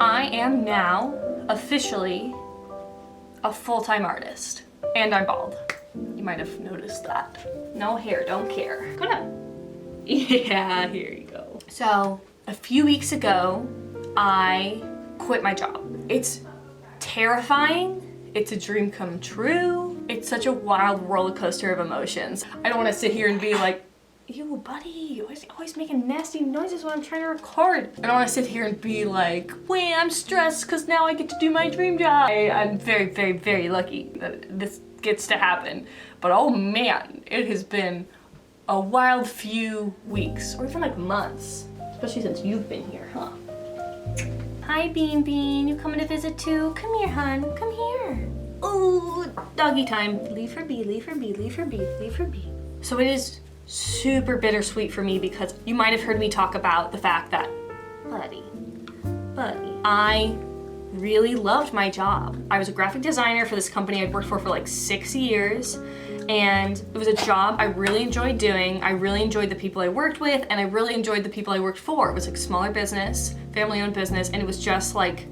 I am now officially a full-time artist, and I'm bald. You might have noticed that. No hair, don't care. Come on. Yeah, here you go. So, a few weeks ago, I quit my job. It's terrifying. It's a dream come true. It's such a wild roller coaster of emotions. I don't want to sit here and be like, ew, buddy, why is he always making nasty noises when I'm trying to record? I don't want to sit here and be like, wait, I'm stressed because now I get to do my dream job. I'm very, very, very lucky that this gets to happen. But oh man, it has been a wild few weeks, or even like months. Especially since you've been here, huh? Hi, Bean Bean, you coming to visit too? Come here, hun, come here. Ooh, doggy time. Leave her be, leave her be, leave her be, leave her be. So it is super bittersweet for me because you might have heard me talk about the fact that, buddy, I really loved my job. I was a graphic designer for this company I'd worked for like 6 years, and it was a job I really enjoyed doing. I really enjoyed the people I worked with, and I really enjoyed the people I worked for. It was like a smaller business, family-owned business, and it was just like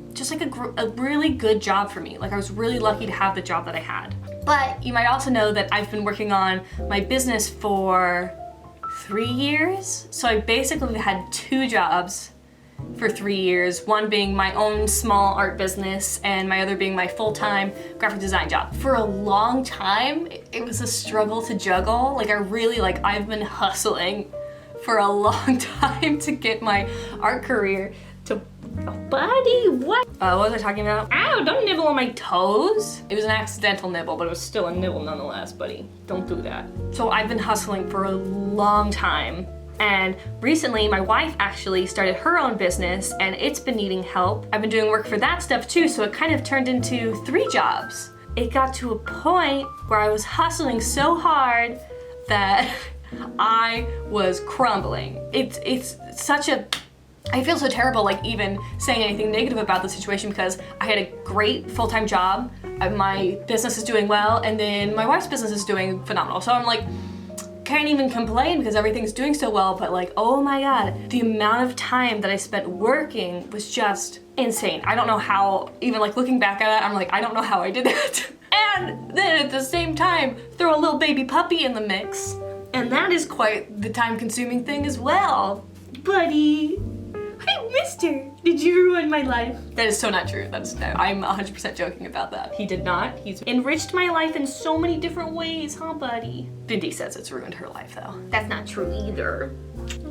a really good job for me. Like I was really lucky to have the job that I had. But you might also know that I've been working on my business for 3 years. So I basically had 2 jobs for 3 years, one being my own small art business and my other being my full-time graphic design job. For a long time, it was a struggle to juggle. Like I've been hustling for a long time to get my art career to, oh, buddy, what? What was I talking about? Ow, don't nibble on my toes. It was an accidental nibble, but it was still a nibble nonetheless, buddy. Don't do that. So I've been hustling for a long time. And recently, my wife actually started her own business and it's been needing help. I've been doing work for that stuff too, so it kind of turned into 3 jobs. It got to a point where I was hustling so hard that I was crumbling. It's such a, I feel so terrible like even saying anything negative about the situation because I had a great full-time job, my business is doing well, and then my wife's business is doing phenomenal. So I'm like, can't even complain because everything's doing so well, but like, oh my God, the amount of time that I spent working was just insane. I don't know how, even like looking back at it, I'm like, I don't know how I did that. And then at the same time, throw a little baby puppy in the mix. And that is quite the time-consuming thing as well. Buddy, hi, mister. Did you ruin my life? That is so not true. I'm 100% joking about that. He did not. He's enriched my life in so many different ways, huh, buddy? Bindi says it's ruined her life, though. That's not true either.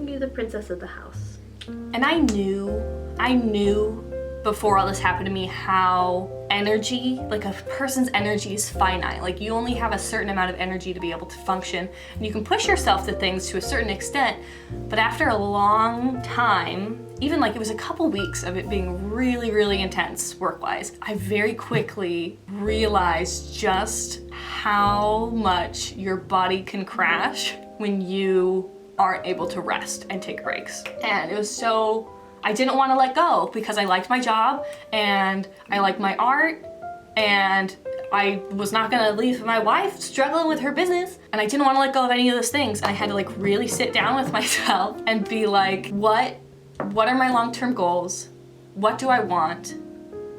You're the princess of the house. And I knew before all this happened to me how energy, like a person's energy is finite. Like you only have a certain amount of energy to be able to function. And you can push yourself to things to a certain extent, but after a long time, even like it was a couple weeks of it being really, really intense work-wise, I very quickly realized just how much your body can crash when you aren't able to rest and take breaks. And it was so, I didn't want to let go because I liked my job and I liked my art and I was not gonna leave my wife struggling with her business, and I didn't want to let go of any of those things. And I had to like really sit down with myself and be like, what are my long-term goals? What do I want?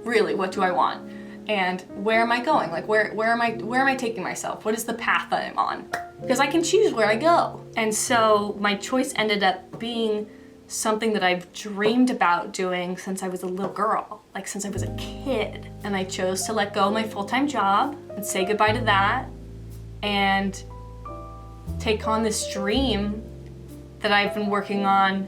Really, what do I want? And where am I going? Like where am I taking myself? What is the path that I'm on? Because I can choose where I go. And so my choice ended up being something that I've dreamed about doing since I was a little girl, like since I was a kid. And I chose to let go of my full-time job and say goodbye to that and take on this dream that I've been working on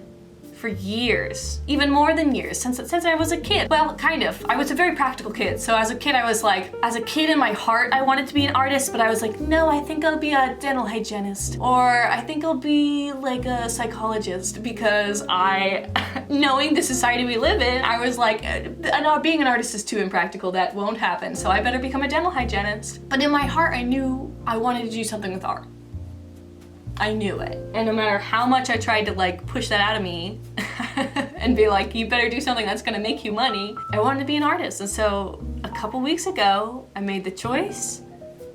for years, even more than years, since I was a kid. Well, kind of. I was a very practical kid. So as a kid, I was like, as a kid in my heart, I wanted to be an artist, but I was like, no, I think I'll be a dental hygienist, or I think I'll be like a psychologist, because knowing the society we live in, I was like, being an artist is too impractical, that won't happen, so I better become a dental hygienist. But in my heart, I knew I wanted to do something with art. I knew it. And no matter how much I tried to like push that out of me and be like, you better do something that's gonna make you money, I wanted to be an artist. And so a couple weeks ago, I made the choice,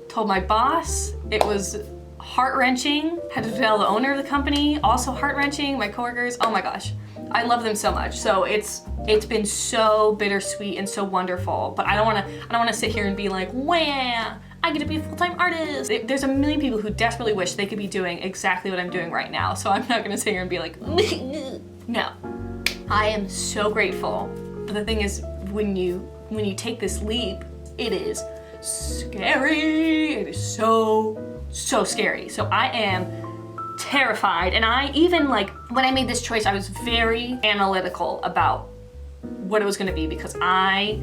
told my boss. It was heart-wrenching. Had to tell the owner of the company, also heart-wrenching, my coworkers, oh my gosh. I love them so much. So it's been so bittersweet and so wonderful. But I don't wanna sit here and be like, wah, I get to be a full-time artist. There's a million people who desperately wish they could be doing exactly what I'm doing right now. So I'm not gonna sit here and be like, no. I am so grateful. But the thing is, when you take this leap, it is scary. It is so scary. So I am terrified. And I even, like, when I made this choice, I was very analytical about what it was gonna be, because I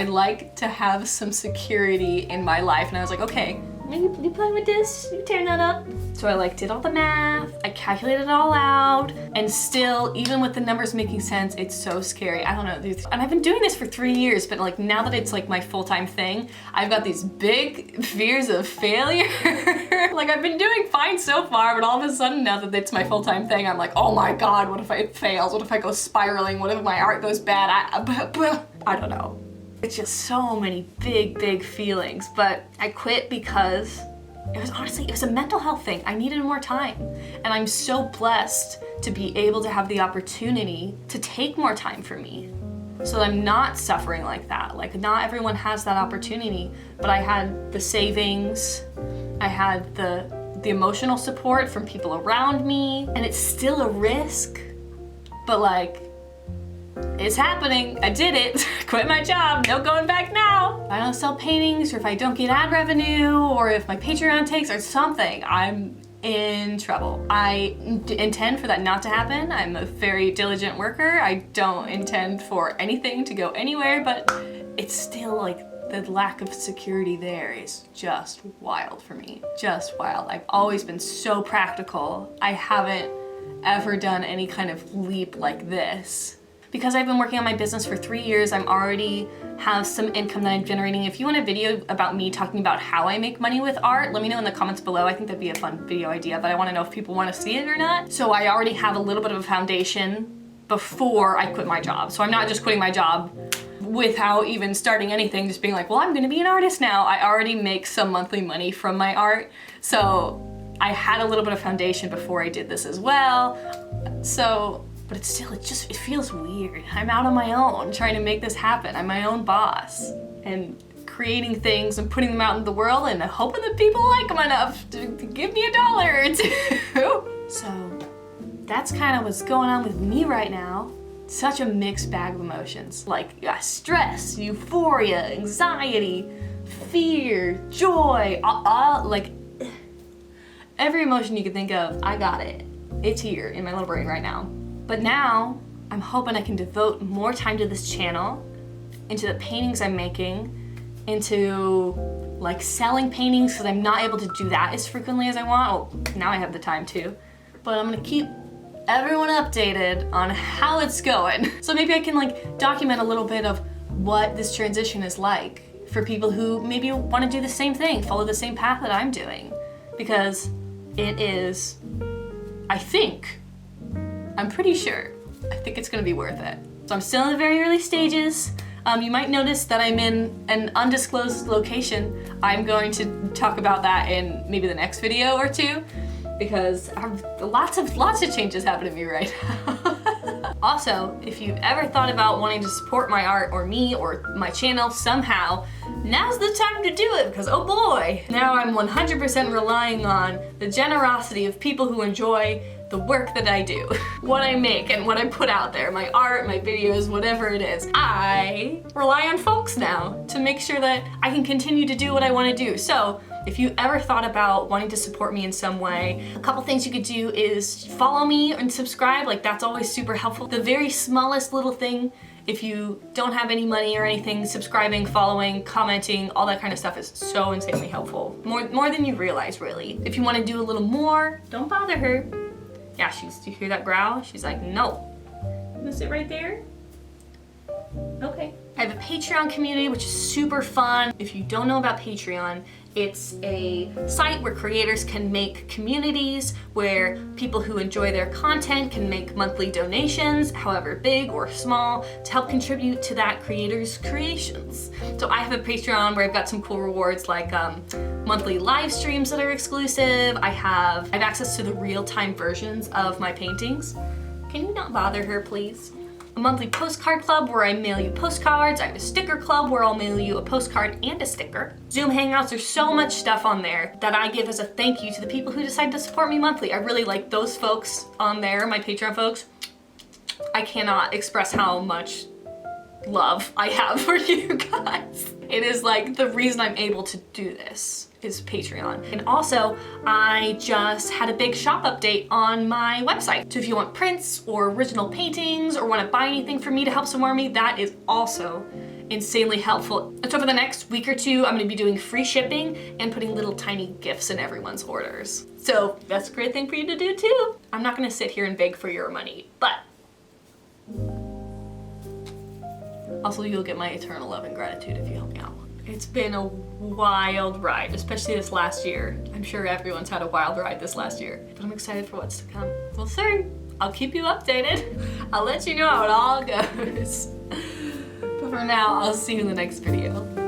like to have some security in my life. And I was like, okay, you play with this, you turn that up. So I like did all the math, I calculated it all out, and still, even with the numbers making sense, it's so scary. I don't know, and I've been doing this for 3 years, but like now that it's like my full-time thing, I've got these big fears of failure. Like I've been doing fine so far, but all of a sudden now that it's my full-time thing, I'm like, oh my God, what if it fails? What if I go spiraling? What if my art goes bad? I don't know. It's just so many big feelings, but I quit because it was a mental health thing. I needed more time, and I'm so blessed to be able to have the opportunity to take more time for me, so that I'm not suffering like that. Like not everyone has that opportunity, but I had the savings, I had the emotional support from people around me, and it's still a risk, but like, it's happening. I did it. Quit my job. No going back now. If I don't sell paintings, or if I don't get ad revenue, or if my Patreon takes or something, I'm in trouble. I intend for that not to happen. I'm a very diligent worker. I don't intend for anything to go anywhere, but it's still like the lack of security there is just wild for me. Just wild. I've always been so practical. I haven't ever done any kind of leap like this. Because I've been working on my business for 3 years, I'm already have some income that I'm generating. If you want a video about me talking about how I make money with art, let me know in the comments below. I think that'd be a fun video idea, but I wanna know if people wanna see it or not. So I already have a little bit of a foundation before I quit my job. So I'm not just quitting my job without even starting anything, just being like, well, I'm gonna be an artist now. I already make some monthly money from my art. So I had a little bit of foundation before I did this as well. So, but it feels weird. I'm out on my own trying to make this happen. I'm my own boss and creating things and putting them out in the world and hoping that people like them enough to give me $1 or $2. So that's kind of what's going on with me right now. Such a mixed bag of emotions. Like stress, euphoria, anxiety, fear, joy, like every emotion you can think of, I got it. It's here in my little brain right now. But now, I'm hoping I can devote more time to this channel, into the paintings I'm making, into like selling paintings, because I'm not able to do that as frequently as I want. Oh, now I have the time too. But I'm gonna keep everyone updated on how it's going. So maybe I can like document a little bit of what this transition is like for people who maybe want to do the same thing, follow the same path that I'm doing. Because it is, I'm pretty sure, I think it's gonna be worth it. So I'm still in the very early stages. You might notice that I'm in an undisclosed location. I'm going to talk about that in maybe the next video or two, because I have lots of changes happening to me right now. Also, if you've ever thought about wanting to support my art or me or my channel somehow, now's the time to do it, because oh boy, now I'm 100% relying on the generosity of people who enjoy the work that I do, what I make and what I put out there, my art, my videos, whatever it is. I rely on folks now to make sure that I can continue to do what I want to do. So if you ever thought about wanting to support me in some way, a couple things you could do is follow me and subscribe. Like that's always super helpful. The very smallest little thing, if you don't have any money or anything, subscribing, following, commenting, all that kind of stuff is so insanely helpful. More than you realize, really. If you want to do a little more, don't bother her. Yeah, do you hear that growl? She's like, no. You gonna sit right there? Okay. I have a Patreon community, which is super fun. If you don't know about Patreon, it's a site where creators can make communities, where people who enjoy their content can make monthly donations, however big or small, to help contribute to that creator's creations. So I have a Patreon where I've got some cool rewards like monthly live streams that are exclusive. I have access to the real-time versions of my paintings. Can you not bother her, please? A monthly postcard club where I mail you postcards. I have a sticker club where I'll mail you a postcard and a sticker. Zoom Hangouts, there's so much stuff on there that I give as a thank you to the people who decide to support me monthly. I really like those folks on there, my Patreon folks. I cannot express how much love I have for you guys. It is like the reason I'm able to do this is Patreon. And also, I just had a big shop update on my website. So if you want prints or original paintings or want to buy anything from me to help support me, that is also insanely helpful. And so for the next week or two, I'm gonna be doing free shipping and putting little tiny gifts in everyone's orders. So that's a great thing for you to do too. I'm not gonna sit here and beg for your money, but also you'll get my eternal love and gratitude if you help me out. It's been a wild ride, especially this last year. I'm sure everyone's had a wild ride this last year, but I'm excited for what's to come. We'll see. I'll keep you updated. I'll let you know how it all goes. But for now, I'll see you in the next video.